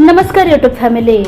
नमस्कार YouTube family.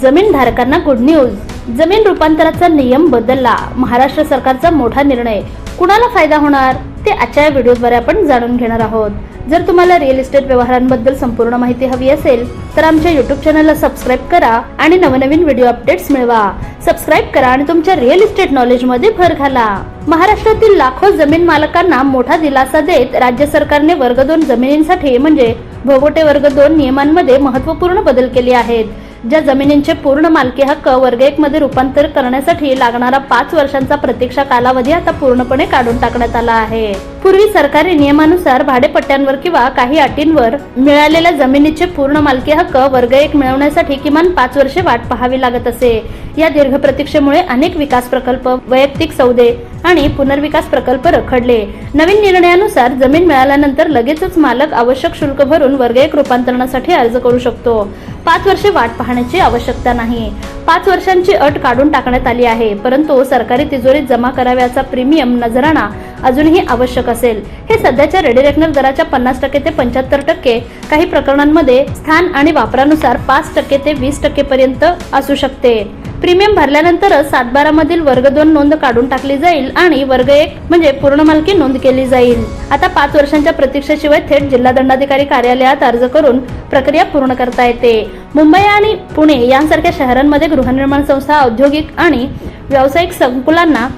जमीन धारकांना गुड न्यूज. जमीन रूपांतराचा नियम बदलला. महाराष्ट्र सरकारचा मोठा निर्णय. कुणाला फायदा होणार ते आजच्या व्हिडिओद्वारे आपण जाणून घेणार आहोत. जर तुम्हाला रिअल इस्टेट व्यवहारांबद्दल संपूर्ण माहिती हवी असेल तर आमच्या यूट्यूब चॅनलला सबस्क्राईब करा आणि नवनवीन व्हिडिओ अपडेट्स मिळवा. सबस्क्राईब करा आणि तुमच्या रिअल इस्टेट नॉलेज मध्ये भर घाला. महाराष्ट्रातील लाखो जमीन मालकांना मोठा दिलासा देत राज्य सरकारने वर्ग 2 जमिनींसाठी म्हणजे भोगोटे वर्ग 2 नियमांमध्ये महत्त्वपूर्ण बदल केले आहेत. ज्या जमिनींचे पूर्ण मालकी हक्क वर्ग 1 मध्ये रूपांतर करण्यासाठी लागणारा 5 वर्षांचा प्रतीक्षा कालावधी आता पूर्णपणे काढून टाकण्यात आला आहे. पूर्वी सरकारी नियमानुसार भाडेपट्ट्यांवर किंवा काही अटींवर मिळालेल्या जमिनीचे पूर्ण मालकी हक्क वर्ग 1 मिळवण्यासाठी किमान 5 वर्षे वाट पाहावी लागत असे. या दीर्घ प्रतीक्षेमुळे अनेक विकास प्रकल्प, वैयक्तिक सौदे आणि पुनर्विकास प्रकल्प रखडले. नवीन निर्णयानुसार जमीन मिळाल्यानंतर लगेचच मालक आवश्यक शुल्क भरून वर्ग 1 रूपांतरणासाठी अर्ज करू शकतो. 5 वर्षे वाट पाहण्याची आवश्यकता नाही. 5 वर्षांची अट काढून टाकण्यात आली आहे, परंतु सरकारी तिजोरीत जमा करावयाचा प्रीमियम नजराणा अजूनही आवश्यक असेल. हे सध्याच्या रेडी रेकनर दराच्या 50% ते 75%, काही प्रकरणांमध्ये स्थान आणि वापरानुसार 5% ते 20% पर्यंत असू शकते. प्रीमियम भरल्यानंतरच 7/12 मधील वर्ग 2 नोंद काढून टाकली जाईल आणि वर्ग 1 म्हणजे पूर्ण मालकी नोंद केली जाईल. आता 5 वर्षांच्या प्रतीक्षेशिवाय थेट जिल्हा दंडाधिकारी कार्यालयात अर्ज करून प्रक्रिया पूर्ण करता येते. मुंबई आणि पुणे यांसारख्या शहरांमध्ये गृहनिर्माण संस्था, औद्योगिक आणि व्यावसायिक संकुलांना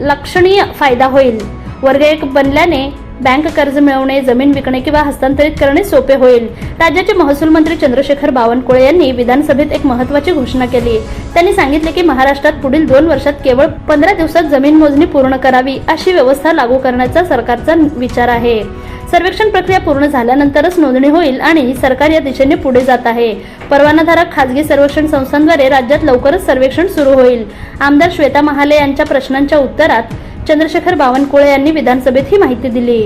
लक्षणीय फायदा होईल. वर्ग 1 बनल्याने बँक कर्ज मिळवणे, जमीन विकणे किंवा हस्तांतरित करणे सोपे होईल. राज्याचे महसूल मंत्री चंद्रशेखर बावनकुळे यांनी विधानसभेत एक महत्त्वाची घोषणा केली. त्यांनी सांगितले की महाराष्ट्रात पुढील 2 वर्षात केवळ 15 दिवसात जमीन मोजणी पूर्ण करावी अशी व्यवस्था लागू करण्याचा सरकारचा विचार आहे. सर्वेक्षण प्रक्रिया पूर्ण झाल्यानंतरच नोंदणी होईल आणि सरकार या दिशेने पुढे जात आहे. परवानाधारक खासगी सर्वेक्षण संस्थांद्वारे राज्यात लवकरच सर्वेक्षण सुरू होईल. आमदार श्वेता महाले यांच्या प्रश्नांच्या उत्तरात चंद्रशेखर बावनकुळे यांनी विधानसभेत ही माहिती दिली.